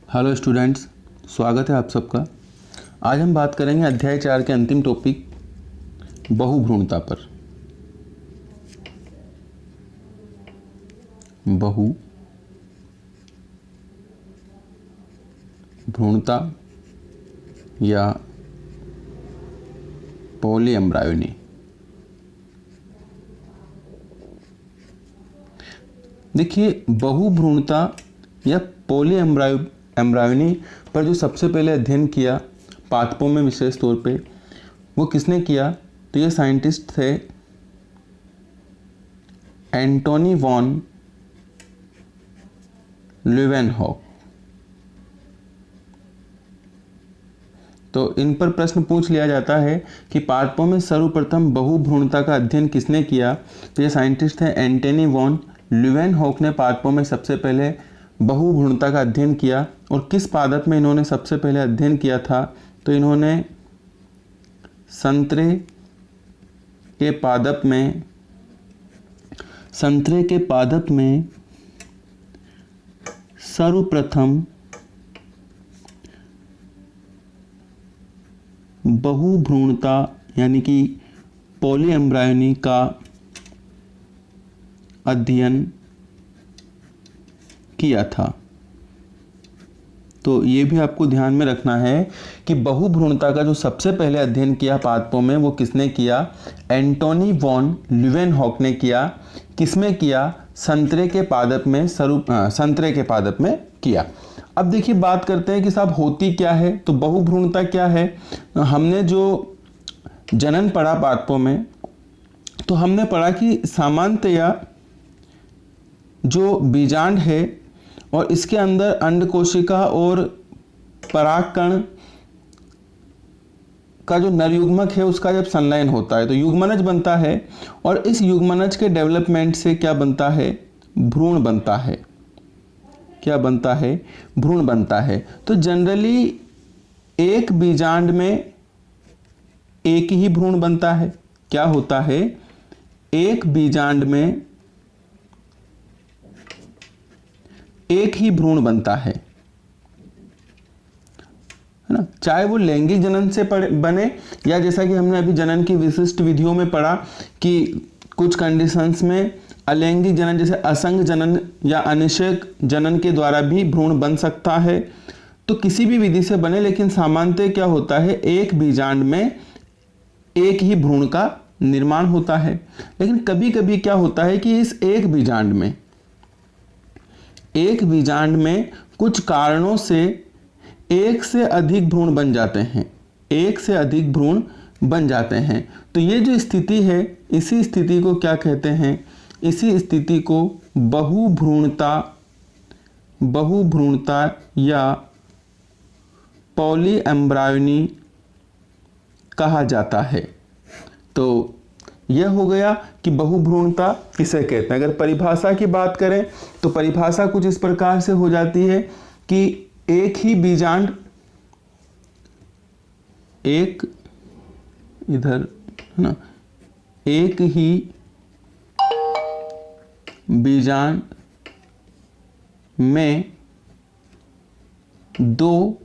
Hello students, स्वागत है आप सबका। आज हम बात करेंगे अध्याय 4 के अंतिम टॉपिक बहुभ्रूणता पर। बहुभ्रूणता या पॉलीएम्ब्रायोनी। देखिए, बहुभ्रूणता या पॉलीएम्ब्रायोनी पर जो सबसे पहले अध्ययन किया पादपों में विशेष तौर पे, वो किसने किया? तो ये साइंटिस्ट थे एंटोनी वॉन ल्यूवेनहॉक। तो इन पर प्रश्न पूछ लिया जाता है कि पादपों में सर्वप्रथम बहुभ्रूणता का अध्ययन किसने किया? तो ये साइंटिस्ट थे एंटोनी वॉन ल्यूवेनहॉक ने पादपों में सबसे पहले बहुभ्रूणता का अध्ययन किया। और किस पादप में इन्होंने सबसे पहले अध्ययन किया था? तो इन्होंने संतरे के पादप में सर्वप्रथम बहुभ्रूणता यानी कि पॉलीएम्ब्रायोनी का अध्ययन किया था। तो ये भी आपको ध्यान में रखना है कि बहुभ्रूणता का जो सबसे पहले अध्ययन किया पादपों में, वो किसने किया? एंटोनी वॉन ल्यूवेनहॉक ने किया। किसमें किया? संतरे के पादप में किया। अब देखिए, बात करते हैं कि साहब होती क्या है। तो बहुभ्रूणता क्या है? हमने जो जनन पढ़ा पादपों में, तो हमने पढ़ा कि सामान्यतया जो बीजांड है और इसके अंदर अंडकोशिका और परागकण का जो नरयुग्मक है, उसका जब संलयन होता है तो युग्मनज बनता है। और इस युग्मनज के डेवलपमेंट से क्या बनता है? भ्रूण बनता है। क्या बनता है? भ्रूण बनता है। तो जनरली एक बीजांड में एक ही भ्रूण बनता है। क्या होता है? एक बीजांड में एक ही भ्रूण बनता है ना, चाहे वो लैंगिक जनन से बने या जैसा कि हमने अभी जनन की विशिष्ट विधियों में पढ़ा कि कुछ कंडीशंस में अलैंगिक जनन जैसे असंग जनन या अनिषेक जनन के द्वारा भी भ्रूण बन सकता है। तो किसी भी विधि से बने, लेकिन सामान्यतः क्या होता है? एक बीजांड में एक ही भ्रूण का निर्माण होता है। लेकिन कभी कभी क्या होता है कि इस एक बीजांड में कुछ कारणों से एक से अधिक भ्रूण बन जाते हैं। तो ये जो स्थिति है, इसी स्थिति को क्या कहते हैं? इसी स्थिति को बहुभ्रूणता या पॉलीएम्ब्रायोनी कहा जाता है। तो यह हो गया कि बहुभ्रूणता किसे कहते हैं। अगर परिभाषा की बात करें तो परिभाषा कुछ इस प्रकार से हो जाती है कि एक ही बीजांड, एक ही बीजांड में दो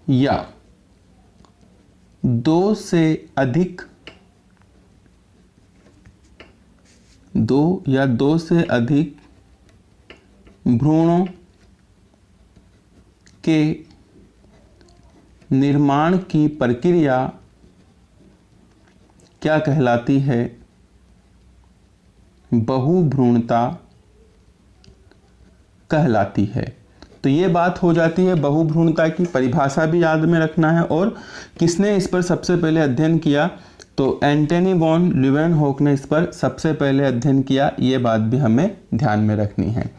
या दो से अधिक भ्रूणों के निर्माण की प्रक्रिया क्या कहलाती है? बहुभ्रूणता कहलाती है। तो ये बात हो जाती है बहुभ्रूणता की। परिभाषा भी याद में रखना है। और किसने इस पर सबसे पहले अध्ययन किया? तो एंटोनी वॉन ल्यूवेनहॉक ने इस पर सबसे पहले अध्ययन किया। ये बात भी हमें ध्यान में रखनी है।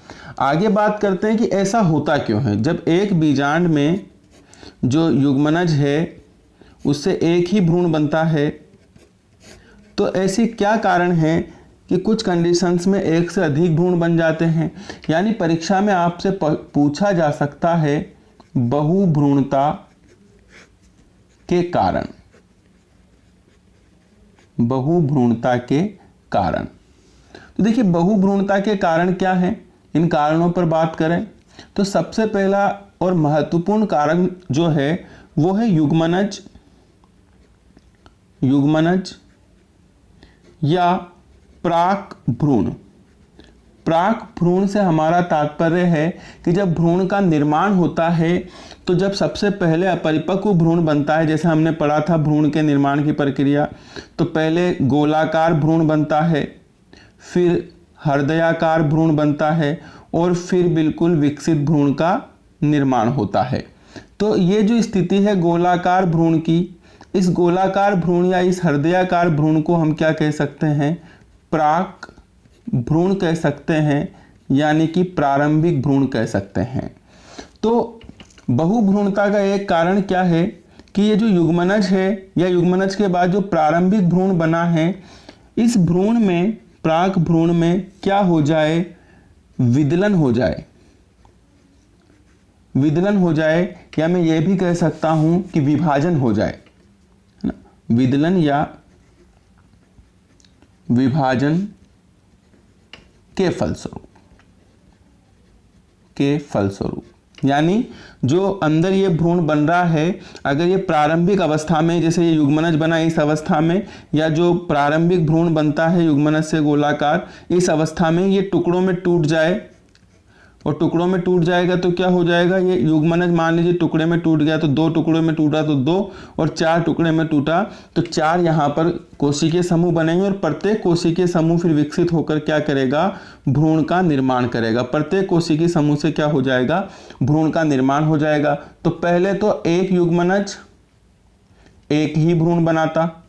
आगे बात करते हैं कि ऐसा होता क्यों है। जब एक बीजांड में जो युग्मनज है उससे एक ही भ्रूण बनता है, तो ऐसी क्या कारण है कि कुछ कंडीशंस में एक से अधिक भ्रूण बन जाते हैं? यानी परीक्षा में आपसे पूछा जा सकता है बहुभ्रूणता के कारण। बहुभ्रूणता के कारण। तो देखिए बहुभ्रूणता के कारण क्या है, इन कारणों पर बात करें तो सबसे पहला और महत्वपूर्ण कारक जो है वो है युग्मनज या प्राक भ्रूण। प्राक भ्रूण से हमारा तात्पर्य है कि जब भ्रूण का निर्माण होता है तो जब सबसे पहले अपरिपक्व भ्रूण बनता है, जैसे हमने पढ़ा था भ्रूण के निर्माण की प्रक्रिया, तो पहले गोलाकार भ्रूण बनता है, फिर हृदयाकार भ्रूण बनता है और फिर बिल्कुल विकसित भ्रूण का निर्माण होता है। तो ये जो स्थिति है गोलाकार भ्रूण की, इस गोलाकार भ्रूण या इस हृदयाकार भ्रूण को हम क्या कह सकते हैं? प्राक भ्रूण कह सकते हैं, यानी कि प्रारंभिक भ्रूण कह सकते हैं। तो बहुभ्रूणता का एक कारण क्या है कि ये जो युग्मनज है या युग्मनज के बाद जो प्रारंभिक भ्रूण बना है, इस भ्रूण में, प्राक भ्रूण में क्या हो जाए? विदलन हो जाए। विदलन हो जाए, या मैं ये भी कह सकता हूं कि विभाजन हो जाए, है ना? विदलन या विभाजन के फलस्वरूप यानी जो अंदर ये भ्रूण बन रहा है, अगर ये प्रारंभिक अवस्था में, जैसे ये युग्मनज बना इस अवस्था में, या जो प्रारंभिक भ्रूण बनता है युग्मनज से गोलाकार, इस अवस्था में ये टुकड़ों में टूट जाए, और टुकड़ों में टूट जाएगा तो क्या हो जाएगा? ये युग्मनज मान लीजिए टुकड़े में टूट गया तो 2 टुकड़ों में टूटा तो 2, और 4 टुकड़े में टूटा तो 4 यहाँ पर कोशिकीय समूह बनेंगे, और प्रत्येक कोशिकीय समूह फिर विकसित होकर क्या करेगा? भ्रूण का निर्माण करेगा। प्रत्येक कोशिकीय समूह से क्या हो जाएगा? भ्रूण का निर्माण हो जाएगा। तो पहले तो एक युग्मनज एक ही भ्रूण बनाता,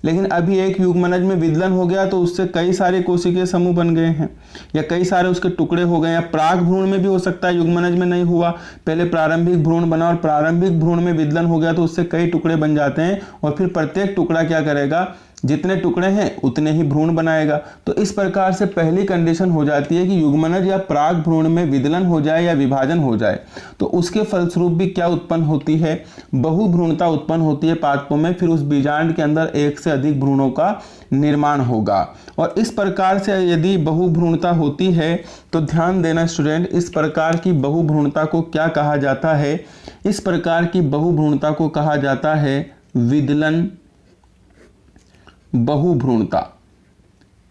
लेकिन अभी एक युग्मनज में विदलन हो गया तो उससे कई सारे कोशिकीय समूह बन गए हैं, या कई सारे उसके टुकड़े हो गए। या प्राक भ्रूण में भी हो सकता है, युग्मनज में नहीं हुआ, पहले प्रारंभिक भ्रूण बना और प्रारंभिक भ्रूण में विदलन हो गया तो उससे कई टुकड़े बन जाते हैं, और फिर प्रत्येक टुकड़ा क्या करेगा? जितने टुकड़े हैं उतने ही भ्रूण बनाएगा। तो इस प्रकार से पहली कंडीशन हो जाती है कि युग्मनज या प्राक भ्रूण में विदलन हो जाए या विभाजन हो जाए, तो उसके फलस्वरूप भी क्या उत्पन्न होती है? बहुभ्रूणता उत्पन्न होती है पादपों में। फिर उस बीजांड के अंदर एक से अधिक भ्रूणों का निर्माण होगा। और इस प्रकार से यदि बहुभ्रूणता होती है तो ध्यान देना स्टूडेंट, इस प्रकार की बहुभ्रूणता को क्या कहा जाता है? इस प्रकार की बहुभ्रूणता को कहा जाता है विदलन बहुभ्रूणता।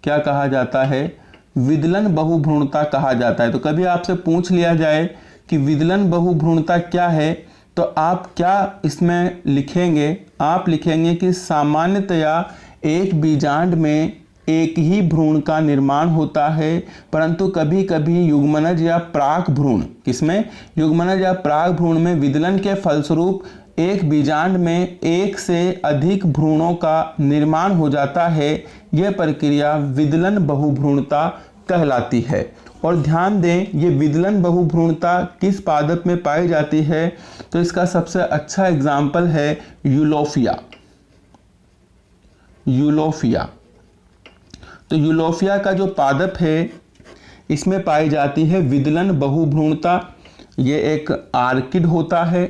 क्या कहा जाता है? विदलन बहुभ्रूणता कहा जाता है। तो कभी आपसे पूछ लिया जाए कि विदलन बहुभ्रूणता क्या है, तो आप क्या इसमें लिखेंगे? आप लिखेंगे कि सामान्यतया एक बीजांड में एक ही भ्रूण का निर्माण होता है, परंतु कभी कभी युग्मनज या प्राक भ्रूण, किसमें? युग्मनज या प्राक भ्रूण में विदलन के फलस्वरूप एक बीजांड में एक से अधिक भ्रूणों का निर्माण हो जाता है। यह प्रक्रिया विदलन बहुभ्रूणता कहलाती है। और ध्यान दें, ये विदलन बहुभ्रूणता किस पादप में पाई जाती है? तो इसका सबसे अच्छा एग्जाम्पल है यूलोफिया। तो यूलोफिया का जो पादप है इसमें पाई जाती है विदलन बहुभ्रूणता। ये एक आर्किड होता है,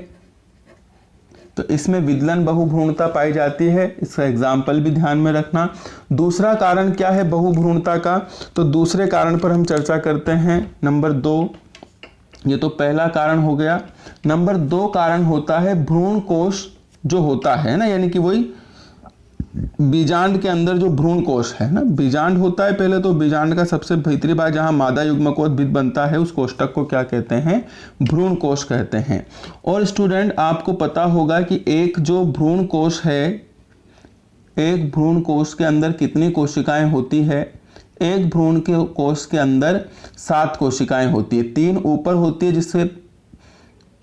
तो इसमें विदलन बहुभ्रूणता पाई जाती है। इसका एग्जाम्पल भी ध्यान में रखना। दूसरा कारण क्या है बहुभ्रूणता का? तो दूसरे कारण पर हम चर्चा करते हैं, नंबर 2। ये तो पहला कारण हो गया। नंबर 2 कारण होता है भ्रूण कोश जो होता है ना, यानी कि वही बीजांड के अंदर जो भ्रूण कोश है ना, बीजांड होता है पहले, तो बीजांड का सबसे भीतरी भाग जहां मादा युग्मकोद्भिद बनता है उस कोष्ठक को क्या कहते हैं? भ्रूण कोश कहते हैं। और स्टूडेंट आपको पता होगा कि एक जो भ्रूण कोश है, एक भ्रूण कोश के अंदर कितनी कोशिकाएं होती है? एक भ्रूण के कोश के अंदर 7 कोशिकाएं होती है। 3 ऊपर होती है जिससे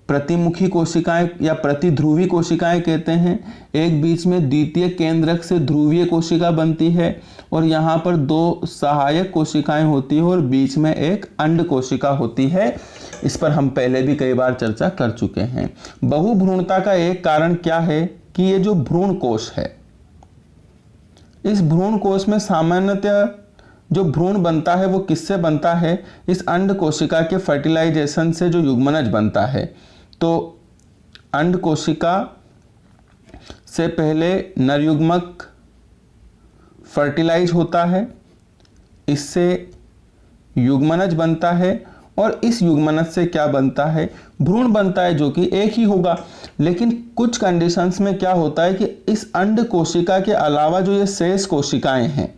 प्रतिमुखी कोशिकाएं या प्रतिध्रुवी कोशिकाएं कहते हैं। एक बीच में द्वितीय केंद्रक से ध्रुवीय कोशिका बनती है, और यहाँ पर 2 सहायक कोशिकाएं होती है, और बीच में एक अंड कोशिका होती है। इस पर हम पहले भी कई बार चर्चा कर चुके हैं। बहुभ्रूणता का एक कारण क्या है कि ये जो भ्रूण कोश है, इस भ्रूण कोश में सामान्यतः जो भ्रूण बनता है वो किससे बनता है? इस अंड कोशिका के फर्टिलाइजेशन से जो युग्मनज बनता है। तो अंड कोशिका से पहले नरयुग्मक फर्टिलाइज होता है, इससे युग्मनज बनता है, और इस युग्मनज से क्या बनता है, भ्रूण बनता है, जो कि एक ही होगा। लेकिन कुछ कंडीशंस में क्या होता है कि इस अंड कोशिका के अलावा जो ये शेष कोशिकाएं हैं,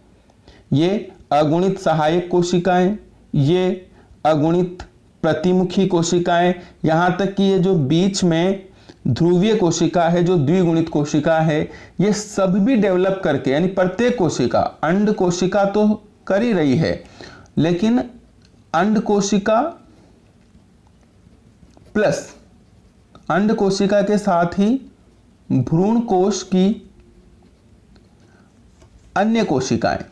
ये अगुणित सहायक कोशिकाएं, ये अगुणित प्रतिमुखी कोशिकाएं, यहाँ तक कि ये जो बीच में ध्रुवीय कोशिका है, जो द्विगुणित कोशिका है, ये सब भी डेवलप करके, यानी प्रत्येक कोशिका, अंड कोशिका तो कर ही रही है, लेकिन अंड कोशिका प्लस अंड कोशिका के साथ ही भ्रूण कोश की अन्य कोशिकाएं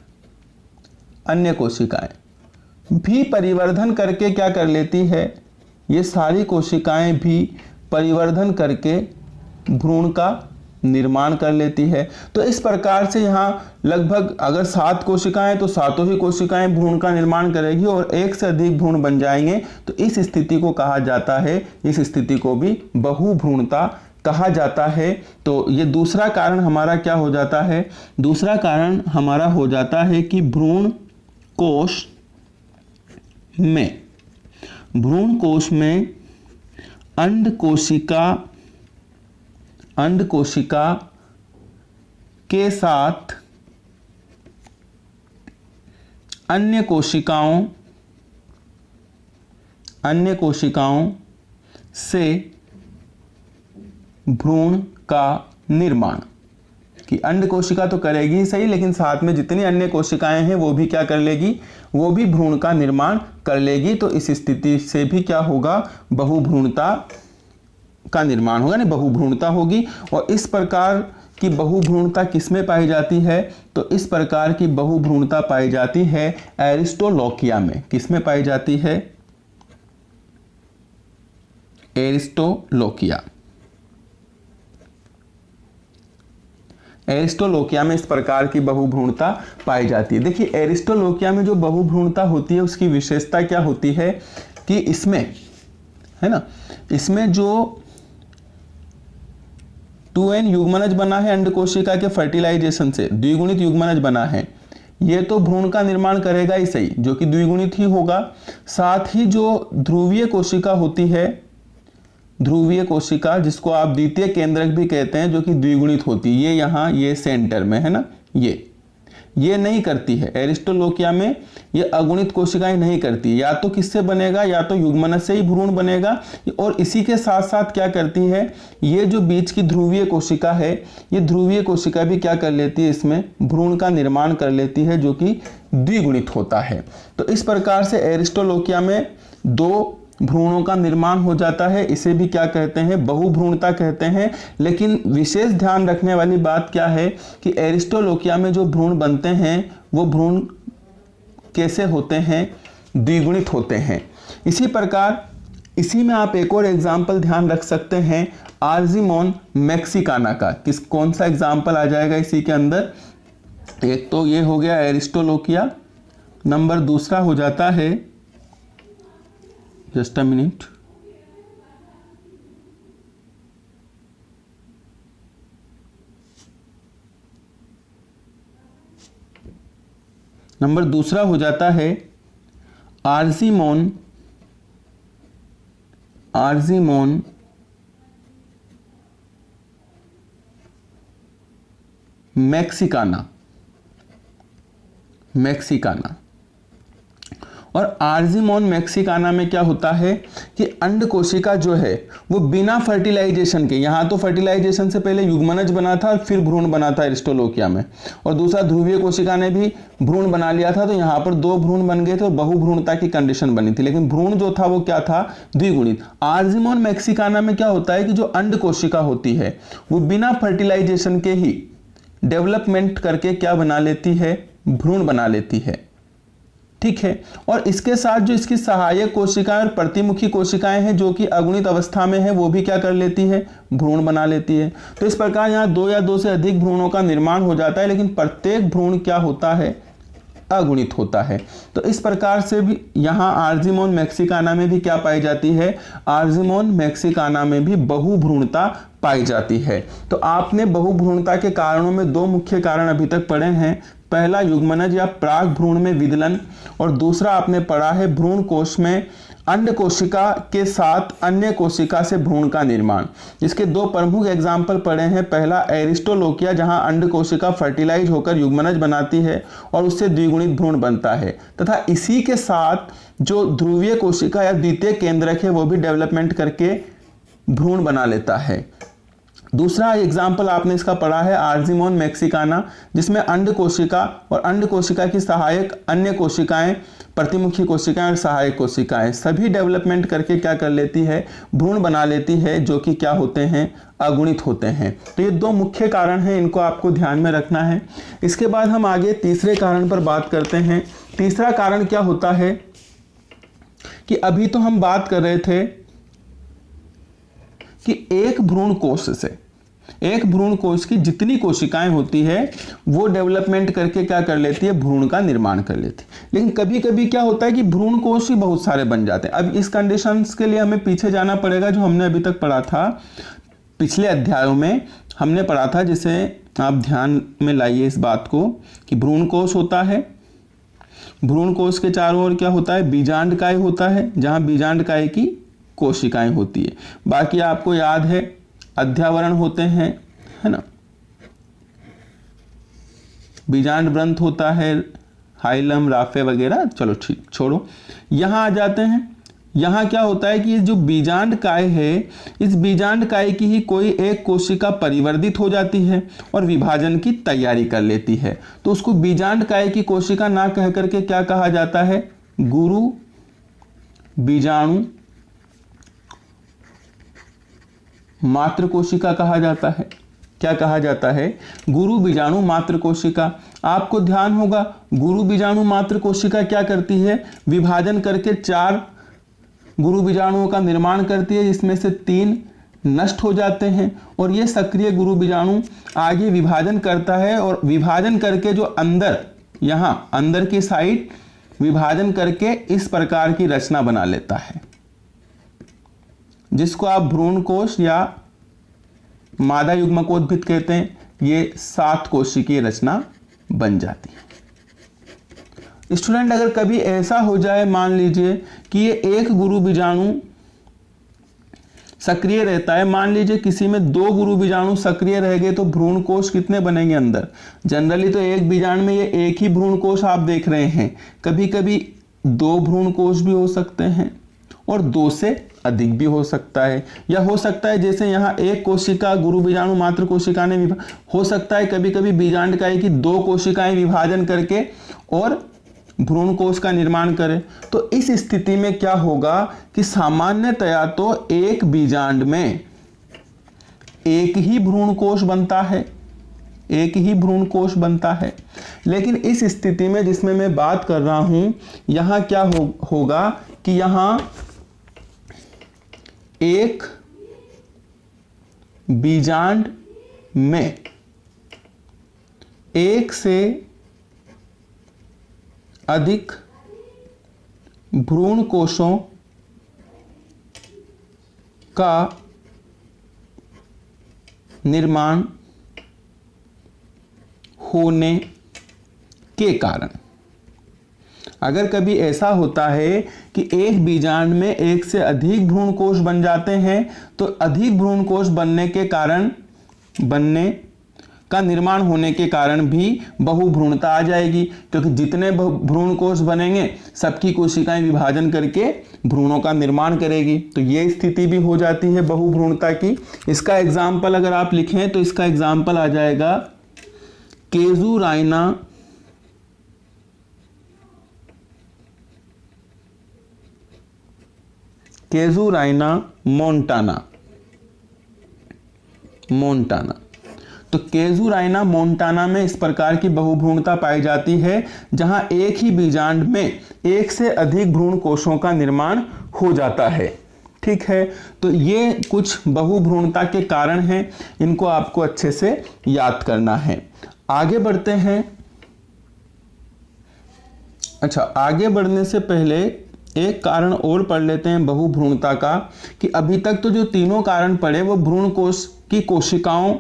भी परिवर्धन करके क्या कर लेती है, ये सारी कोशिकाएं भी परिवर्धन करके भ्रूण का निर्माण कर लेती है। तो इस प्रकार से यहाँ लगभग अगर 7 कोशिकाएं तो सातों ही कोशिकाएं भ्रूण का निर्माण करेगी और एक से अधिक भ्रूण बन जाएंगे। तो इस स्थिति को कहा जाता है, इस स्थिति को भी बहुभ्रूणता कहा जाता है। तो ये दूसरा कारण हमारा क्या हो जाता है, दूसरा कारण हमारा हो जाता है कि भ्रूण कोश में अंड कोशिका के साथ अन्य कोशिकाओं से भ्रूण का निर्माण, कि अंड कोशिका तो करेगी ही सही, लेकिन साथ में जितनी अन्य कोशिकाएं हैं वो भी क्या कर लेगी, वो भी भ्रूण का निर्माण कर लेगी। तो इस स्थिति से भी क्या होगा, बहुभ्रूणता का निर्माण होगा, यानी बहुभ्रूणता होगी। और इस प्रकार की बहुभ्रूणता किसमें पाई जाती है, तो इस प्रकार की बहुभ्रूणता पाई जाती है एरिस्टोलोकिया में। किसमें पाई जाती है, एरिस्टोलोकिया में इस प्रकार की बहुभ्रूणता पाई जाती है। देखिए एरिस्टोलोकिया में जो बहुभ्रूणता होती है उसकी विशेषता क्या होती है कि इसमें, है ना, इसमें जो 2n युग्मनज बना है अंड कोशिका के फर्टिलाइजेशन से, द्विगुणित युग्मनज बना है, ये तो भ्रूण का निर्माण करेगा ही सही, जो कि द्विगुणित ही होगा। साथ ही जो ध्रुवीय कोशिका होती है, ध्रुवीय कोशिका जिसको आप द्वितीय केंद्रक भी कहते हैं, जो कि द्विगुणित होती है, ये यहाँ ये सेंटर में है ना, ये नहीं करती है। एरिस्टोलोकिया में ये अगुणित कोशिकाएं नहीं करती, या तो किससे बनेगा, या तो युग्मनज से ही भ्रूण बनेगा। और इसी के साथ साथ क्या करती है, ये जो बीच की ध्रुवीय कोशिका है, ये ध्रुवीय कोशिका भी क्या कर लेती है, इसमें भ्रूण का निर्माण कर लेती है, जो कि द्विगुणित होता है। तो इस प्रकार से एरिस्टोलोकिया में 2 भ्रूणों का निर्माण हो जाता है, इसे भी क्या कहते हैं, बहुभ्रूणता कहते हैं। लेकिन विशेष ध्यान रखने वाली बात क्या है कि एरिस्टोलोकिया में जो भ्रूण बनते हैं वो भ्रूण कैसे होते हैं, द्विगुणित होते हैं। इसी प्रकार इसी में आप एक और एग्जाम्पल ध्यान रख सकते हैं आर्जिमोन मैक्सिकाना का। कौन सा एग्जाम्पल आ जाएगा इसी के अंदर, एक तो ये हो गया एरिस्टोलोकिया, नंबर दूसरा हो जाता है, जस्ट अ मिनट, नंबर दूसरा हो जाता है आर्जिमोन मैक्सिकाना। और आर्जिमोन मैक्सिकाना में क्या होता है कि अंड कोशिका जो है वो बिना फर्टिलाइजेशन के, यहाँ तो फर्टिलाइजेशन से पहले युग्मनज बना था और फिर भ्रूण बना था एरिस्टोलोकिया में, और दूसरा ध्रुवीय कोशिका ने भी भ्रूण बना लिया था, तो यहाँ पर 2 भ्रूण बन गए थे और बहुभ्रूणता की कंडीशन बनी थी। लेकिन भ्रूण जो था वो क्या था, द्विगुणित। आर्जिमोन मैक्सिकाना में क्या होता है कि जो अंड कोशिका होती है वो बिना फर्टिलाइजेशन के ही डेवलपमेंट करके क्या बना लेती है, भ्रूण बना लेती है। ठीक है, और इसके साथ जो इसकी सहायक कोशिकाएं और प्रतिमुखी कोशिकाएं हैं जो कि अगुणित अवस्था में है, वो भी क्या कर लेती है, भ्रूण बना लेती है। तो इस प्रकार यहाँ 2 या 2 से अधिक भ्रूणों का निर्माण हो जाता है, लेकिन प्रत्येक भ्रूण क्या होता है, अगुणित होता है। तो इस प्रकार से भी यहाँ आर्जिमोन मैक्सिकाना में भी क्या पाई जाती है, आर्जिमोन मैक्सिकाना में भी बहुभ्रूणता पाई जाती है। तो आपने बहुभ्रूणता के कारणों में 2 मुख्य कारण अभी तक पढ़े हैं, पहला युग्मनज या प्राक भ्रूण में विदलन, और दूसरा आपने पढ़ा है भ्रूण कोश में अंड कोशिका के साथ अन्य कोशिका से भ्रूण का निर्माण। इसके दो प्रमुख एग्जाम्पल पढ़े हैं। पहला एरिस्टोलोकिया, जहां अंड कोशिका फर्टिलाइज होकर युग्मनज बनाती है और उससे द्विगुणित भ्रूण बनता है, तथा इसी के साथ जो ध्रुवीय कोशिका या द्वितीय केंद्रक है वो भी डेवलपमेंट करके भ्रूण बना लेता है। दूसरा एग्जाम्पल आपने इसका पढ़ा है आर्जिमोन मैक्सिकाना, जिसमें अंड कोशिका और अंड कोशिका की सहायक अन्य कोशिकाएं, प्रतिमुखी कोशिकाएं और सहायक कोशिकाएं सभी डेवलपमेंट करके क्या कर लेती है, भ्रूण बना लेती है, जो कि क्या होते हैं, अगुणित होते हैं। तो ये दो मुख्य कारण हैं, इनको आपको ध्यान में रखना है। इसके बाद हम आगे तीसरे कारण पर बात करते हैं। तीसरा कारण क्या होता है कि अभी तो हम बात कर रहे थे कि एक भ्रूण कोश की जितनी कोशिकाएं होती है वो डेवलपमेंट करके क्या कर लेती है, भ्रूण का निर्माण कर लेती है। लेकिन कभी कभी क्या होता है कि भ्रूण कोश ही बहुत सारे बन जाते हैं। अब इस कंडीशंस के लिए हमें पीछे जाना पड़ेगा, जो हमने अभी तक पढ़ा था पिछले अध्यायों में हमने पढ़ा था, जिसे आप ध्यान में लाइए इस बात को कि भ्रूण कोश होता है, भ्रूण कोश के चारों ओर क्या होता है, बीजांडकाय होता है, जहां बीजांडकाय की कोशिकाएं होती है। बाकी आपको याद है अध्यावरण होते हैं, है ना, बीजांड ग्रंथ होता है, हाइलम, राफे वगैरह। चलो ठीक, छोड़ो, यहां आ जाते हैं। यहां क्या होता है कि ये जो बीजांडकाय है, इस बीजांडकाय की ही कोई एक कोशिका परिवर्धित हो जाती है और विभाजन की तैयारी कर लेती है। तो उसको बीजांडकाय की कोशिका ना कह करके क्या कहा जाता है, गुरु बीजाणु मात्र कोशिका कहा जाता है। क्या कहा जाता है, गुरु बीजाणु मात्र कोशिका। आपको ध्यान होगा गुरु बीजाणु मात्र कोशिका क्या करती है, विभाजन करके 4 गुरु बीजाणुओं का निर्माण करती है, जिसमें से 3 नष्ट हो जाते हैं और ये सक्रिय गुरु बीजाणु आगे विभाजन करता है और विभाजन करके जो अंदर, यहाँ अंदर की साइड विभाजन करके इस प्रकार की रचना बना लेता है, जिसको आप भ्रूण कोश या मादा युग्मकोद्भिद कहते हैं। ये 7 कोशिकीय रचना बन जाती है। स्टूडेंट, अगर कभी ऐसा हो जाए, मान लीजिए कि ये एक गुरु बीजाणु सक्रिय रहता है, मान लीजिए किसी में 2 गुरु बीजाणु सक्रिय रह गए, तो भ्रूण कोश कितने बनेंगे अंदर? जनरली तो एक बीजाणु में ये एक ही भ्रूण कोश आप देख रहे हैं, कभी कभी 2 भ्रूण कोश भी हो सकते हैं और 2 से अधिक भी हो सकता है, या हो सकता है जैसे यहाँ एक कोशिका गुरु बीजाणु मात्र कोशिका ने हो सकता है कभी कभी बीजांडकाय की 2 कोशिकाएं विभाजन करके और भ्रूण कोश का निर्माण करे। तो इस स्थिति में क्या होगा कि सामान्यतया तो एक बीजांड में एक ही भ्रूण कोश बनता है, एक ही भ्रूण कोश बनता है। लेकिन इस स्थिति में जिसमें मैं बात कर रहा हूं, यहां क्या होगा कि यहां एक बीजांड में एक से अधिक भ्रूण कोशों का निर्माण होने के कारण, अगर कभी ऐसा होता है कि एक बीजांड में एक से अधिक भ्रूण कोश बन जाते हैं, तो अधिक भ्रूण कोश बनने का निर्माण होने के कारण भी बहुभ्रूणता आ जाएगी, क्योंकि जितने भ्रूण कोश बनेंगे सबकी कोशिकाएं विभाजन करके भ्रूणों का निर्माण करेगी। तो ये स्थिति भी हो जाती है बहुभ्रूणता की। इसका एग्जाम्पल अगर आप लिखें तो इसका एग्जाम्पल आ जाएगा केजुराइना मोन्टाना। तो केजुराइना मोन्टाना में इस प्रकार की बहुभ्रूणता पाई जाती है, जहां एक ही बीजांड में एक से अधिक भ्रूण कोशों का निर्माण हो जाता है। ठीक है, तो ये कुछ बहुभ्रूणता के कारण हैं, इनको आपको अच्छे से याद करना है। आगे बढ़ते हैं। अच्छा, आगे बढ़ने से पहले एक कारण और पढ़ लेते हैं बहुभ्रूणता का, कि अभी तक तो जो तीनों कारण पढ़े वो भ्रूण कोश की कोशिकाओं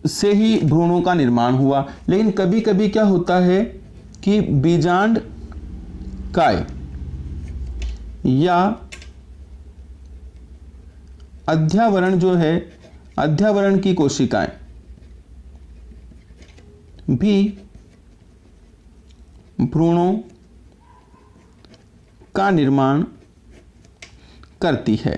से ही भ्रूणों का निर्माण हुआ। लेकिन कभी कभी क्या होता है कि बीजांड काय या अध्यावरण जो है, अध्यावरण की कोशिकाएं भी भ्रूणों का निर्माण करती है,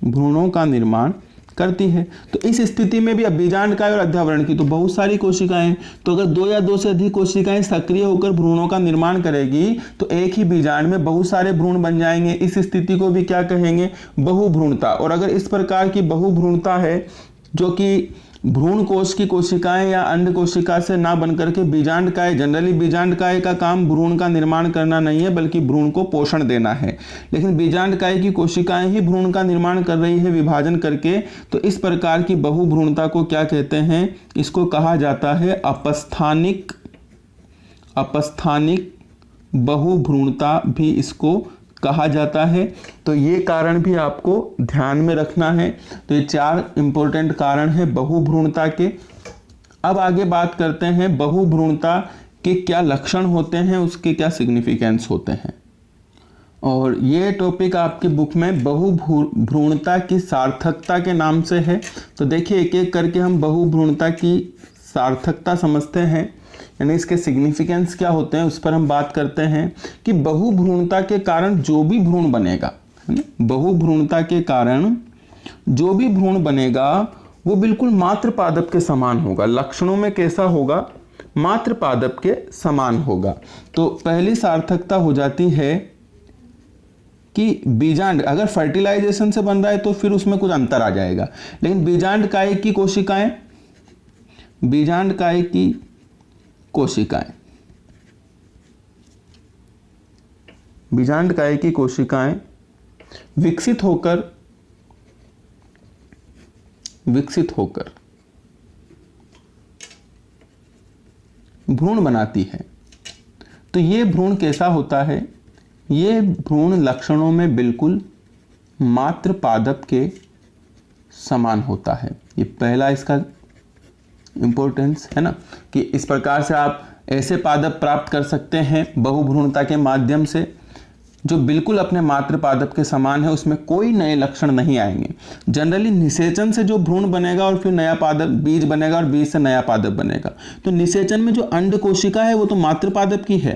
भ्रूणों का निर्माण करती है। तो इस स्थिति में भी अब बीजांडकाय और अध्यावरण की तो बहुत सारी कोशिकाएं, तो अगर दो या दो से अधिक कोशिकाएं सक्रिय होकर भ्रूणों का निर्माण करेगी तो एक ही बीजांड में बहुत सारे भ्रूण बन जाएंगे। इस स्थिति को भी क्या कहेंगे, बहुभ्रूणता। और अगर इस प्रकार की बहुभ्रूणता है जो कि भ्रूण कोश की कोशिकाएं या अंड कोशिका से ना बनकर के बीजांडकाय, जनरली बीजांडकाय का काम भ्रूण का निर्माण करना नहीं है बल्कि भ्रूण को पोषण देना है, लेकिन बीजांडकाय की कोशिकाएं ही भ्रूण का निर्माण कर रही है विभाजन करके। तो इस प्रकार की बहुभ्रूणता को क्या कहते हैं, इसको कहा जाता है अपस्थानिक बहुभ्रूणता भी इसको कहा जाता है। तो ये कारण भी आपको ध्यान में रखना है। तो ये 4 इंपॉर्टेंट कारण है बहुभ्रूणता के। अब आगे बात करते हैं बहुभ्रूणता के क्या लक्षण होते हैं, उसके क्या सिग्निफिकेंस होते हैं। और ये टॉपिक आपकी बुक में बहुभ्रूणता की सार्थकता के नाम से है। तो देखिए एक एक करके हम बहुभ्रूणता की सार्थकता समझते हैं, यानी इसके सिग्निफिकेंस क्या होते हैं उस पर हम बात करते हैं। कि बहुभ्रूणता के कारण जो भी भ्रूण बनेगा, है ना, बहुभ्रूणता के कारण जो भी भ्रूण बनेगा वो बिल्कुल मातृ पादप के समान होगा। लक्षणों में कैसा होगा, मातृ पादप के समान होगा। तो पहली सार्थकता हो जाती है कि बीजांड अगर फर्टिलाइजेशन से बन रहा है तो फिर उसमें कुछ अंतर आ जाएगा, लेकिन बीजांडकाय की कोशिकाएं, बीजांडकाय की कोशिकाएं, बीजांडकाय की कोशिकाएं विकसित होकर भ्रूण बनाती है। तो ये भ्रूण कैसा होता है, ये भ्रूण लक्षणों में बिल्कुल मातृ पादप के समान होता है। ये पहला इसका इंपॉर्टेंस है ना, कि इस प्रकार से आप ऐसे पादप प्राप्त कर सकते हैं बहुभ्रूणता के माध्यम से जो बिल्कुल अपने मातृ पादप के समान है, उसमें कोई नए लक्षण नहीं आएंगे। जनरली निषेचन से जो भ्रूण बनेगा और फिर नया पादप, बीज बनेगा और बीज से नया पादप बनेगा। तो निषेचन में जो अंड कोशिका है वो तो मातृ पादप की है,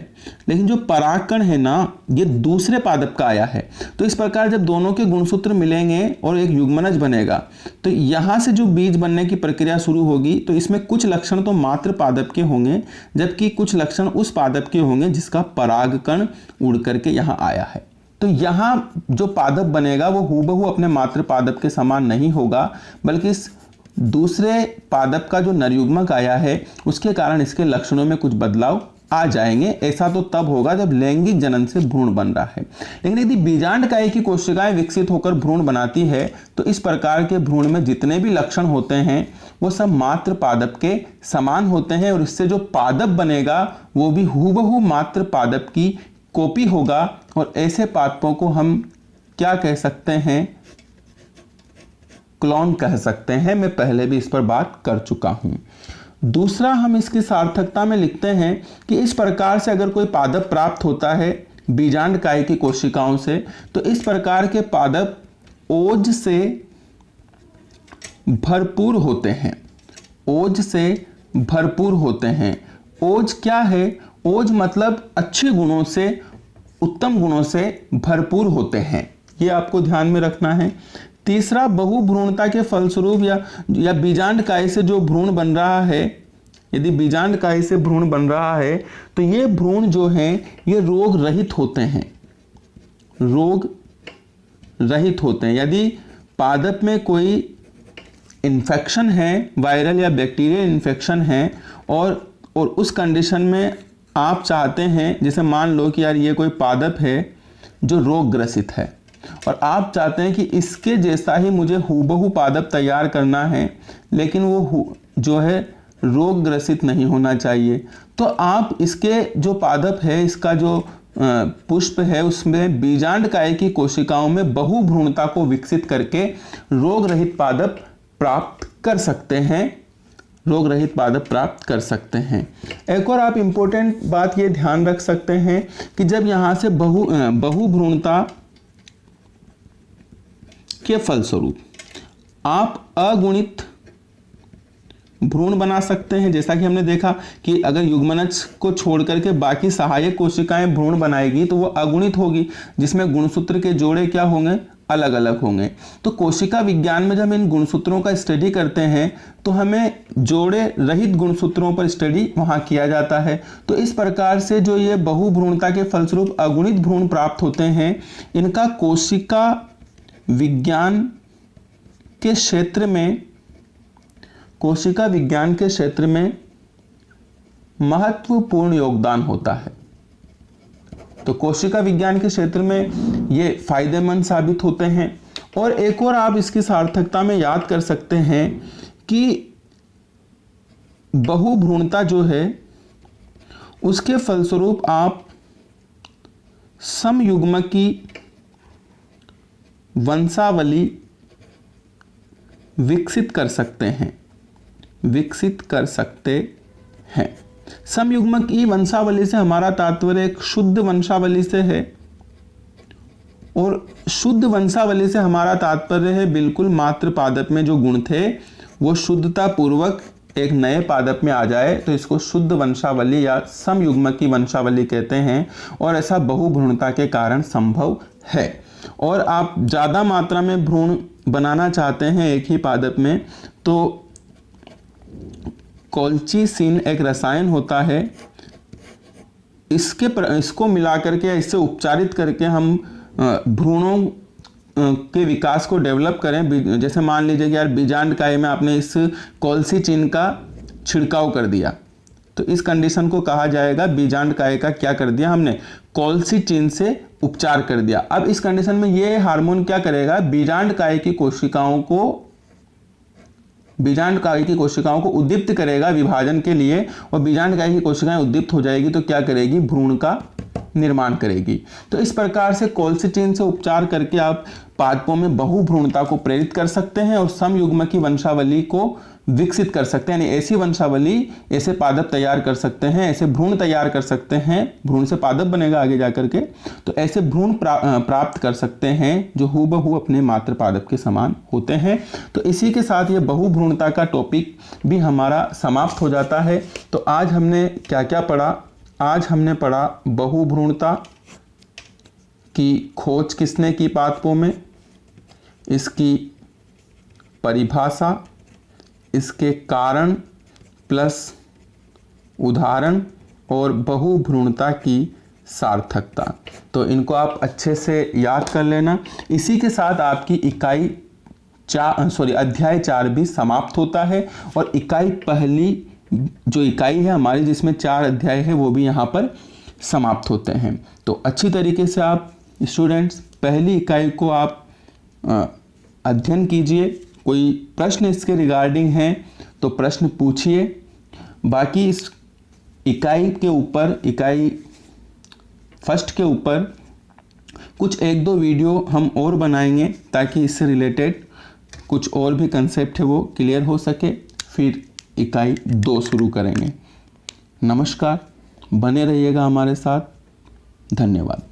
लेकिन जो परागकण है ना ये दूसरे पादप का आया है। तो इस प्रकार जब दोनों के गुणसूत्र मिलेंगे और एक युग्मनज बनेगा तो यहाँ से जो बीज बनने की प्रक्रिया शुरू होगी। तो इसमें कुछ लक्षण तो मातृ पादप के होंगे जबकि कुछ लक्षण उस पादप के होंगे जिसका परागकण उड़ करके यहाँ आया है। तो यहाँ जो पादप बनेगा वो हूबहू अपने मातृ पादप के समान नहीं होगा, बल्कि इस दूसरे पादप का जो नरयुग्मक आया है उसके कारण इसके लक्षणों में कुछ बदलाव आ जाएंगे। ऐसा तो तब होगा जब लैंगिक जनन से भ्रूण बन रहा है। लेकिन यदि बीजांडकाय की कोशिकाएं विकसित होकर भ्रूण बनाती है तो इस प्रकार के भ्रूण में जितने भी लक्षण होते हैं वो सब मातृ पादप के समान होते हैं, और इससे जो पादप बनेगा वो भी हूबहू मातृ पादप की कॉपी होगा। और ऐसे पादपों को हम क्या कह सकते हैं, क्लोन कह सकते हैं। मैं पहले भी इस पर बात कर चुका हूं। दूसरा हम इसकी सार्थकता में लिखते हैं कि इस प्रकार से अगर कोई पादप प्राप्त होता है बीजांडकाय की कोशिकाओं से तो इस प्रकार के पादप ओज से भरपूर होते हैं। ओज से भरपूर होते हैं। ओज क्या है, ओज मतलब अच्छे गुणों से, उत्तम गुणों से भरपूर होते हैं। ये आपको ध्यान में रखना है। तीसरा, बहुभ्रूणता के फलस्वरूप या बीजांडकाय से जो भ्रूण बन रहा है, यदि बीजांडकाय से भ्रूण बन रहा है तो ये भ्रूण जो हैं ये रोग रहित होते हैं, रोग रहित होते हैं। यदि पादप में कोई इन्फेक्शन है, वायरल या बैक्टीरियल इन्फेक्शन है, और उस कंडीशन में आप चाहते हैं, जैसे मान लो कि यार ये कोई पादप है जो रोग ग्रसित है और आप चाहते हैं कि इसके जैसा ही मुझे हूबहू पादप तैयार करना है, लेकिन वो जो है रोग ग्रसित नहीं होना चाहिए, तो आप इसके जो पादप है, इसका जो पुष्प है, उसमें बीजांडकाय की कोशिकाओं में बहुभ्रूणता को विकसित करके रोग रहित पादप प्राप्त कर सकते हैं, रोग रहित पादप प्राप्त कर सकते हैं। एक और आप इम्पोर्टेंट बात ये ध्यान रख सकते हैं कि जब यहाँ से बहुभ्रूणता के फलस्वरूप आप अगुणित भ्रूण बना सकते हैं। जैसा कि हमने देखा कि अगर युग्मनज को छोड़ करके बाकी सहायक कोशिकाएं भ्रूण बनाएगी तो वो अगुणित होगी, जिसमें गुणसूत्र के जोड़े क्या होंगे, अलग अलग होंगे। तो कोशिका विज्ञान में जब हम इन गुणसूत्रों का स्टडी करते हैं तो हमें जोड़े रहित गुणसूत्रों पर स्टडी वहाँ किया जाता है। तो इस प्रकार से जो ये बहुभ्रूणता के फलस्वरूप अगुणित भ्रूण प्राप्त होते हैं, इनका कोशिका विज्ञान के क्षेत्र में महत्वपूर्ण योगदान होता है। तो कोशिका विज्ञान के क्षेत्र में ये फायदेमंद साबित होते हैं। और एक और आप इसकी सार्थकता में याद कर सकते हैं कि बहुभ्रूणता जो है उसके फलस्वरूप आप समयुग्मकी वंशावली विकसित कर सकते हैं। समयुग्मकी वंशावली से हमारा तात्पर्य एक शुद्ध वंशावली से है, और शुद्ध वंशावली से हमारा तात्पर्य है बिल्कुल मातृ पादप में जो गुण थे वो शुद्धता पूर्वक एक नए पादप में आ जाए, तो इसको शुद्ध वंशावली या समयुग्मकी वंशावली कहते हैं। और ऐसा बहुभ्रूणता के कारण संभव है। और आप ज़्यादा मात्रा में भ्रूण बनाना चाहते हैं एक ही पादप में, तो कोल्चिसिन एक रसायन होता है, इसको मिला करके या इससे उपचारित करके हम भ्रूणों के विकास को डेवलप करें। जैसे मान लीजिए कि यार बीजांडकाय में आपने इस कोल्चिसिन का छिड़काव कर दिया, तो इस कंडीशन को कहा जाएगा बीजांडकाय का क्या कर दिया हमने, कोल्चिसिन से उपचार कर दिया। अब इस कंडीशन में ये हार्मोन क्या करेगा, बीजांडकाय की कोशिकाओं को उद्दीप्त करेगा विभाजन के लिए, और बीजांडकाय की कोशिकाएं उद्दीप्त हो जाएगी तो क्या करेगी, भ्रूण का निर्माण करेगी। तो इस प्रकार से कोल्चिसिन से उपचार करके आप पादपों में बहुभ्रूणता को प्रेरित कर सकते हैं और समयुग्मकी वंशावली को विकसित कर सकते हैं। यानी ऐसी वंशावली, ऐसे पादप तैयार कर सकते हैं, ऐसे भ्रूण तैयार कर सकते हैं, भ्रूण से पादप बनेगा आगे जाकर के, तो ऐसे भ्रूण प्राप्त कर सकते हैं जो हूबहू अपने मातृ पादप के समान होते हैं। तो इसी के साथ ये बहुभ्रूणता का टॉपिक भी हमारा समाप्त हो जाता है। तो आज हमने क्या क्या पढ़ा, आज हमने पढ़ा बहुभ्रूणता की खोज किसने की पादपों में, इसकी परिभाषा, इसके कारण प्लस उदाहरण और बहुभ्रूणता की सार्थकता। तो इनको आप अच्छे से याद कर लेना। इसी के साथ आपकी अध्याय 4 भी समाप्त होता है, और पहली जो इकाई है हमारी जिसमें 4 अध्याय है वो भी यहाँ पर समाप्त होते हैं। तो अच्छी तरीके से आप स्टूडेंट्स पहली इकाई को आप अध्ययन कीजिए। कोई प्रश्न इसके रिगार्डिंग हैं तो प्रश्न पूछिए। बाकी इस इकाई के ऊपर, इकाई फर्स्ट के ऊपर कुछ 1-2 वीडियो हम और बनाएंगे ताकि इससे रिलेटेड कुछ और भी कंसेप्ट है वो क्लियर हो सके। फिर इकाई 2 शुरू करेंगे। नमस्कार, बने रहिएगा हमारे साथ। धन्यवाद।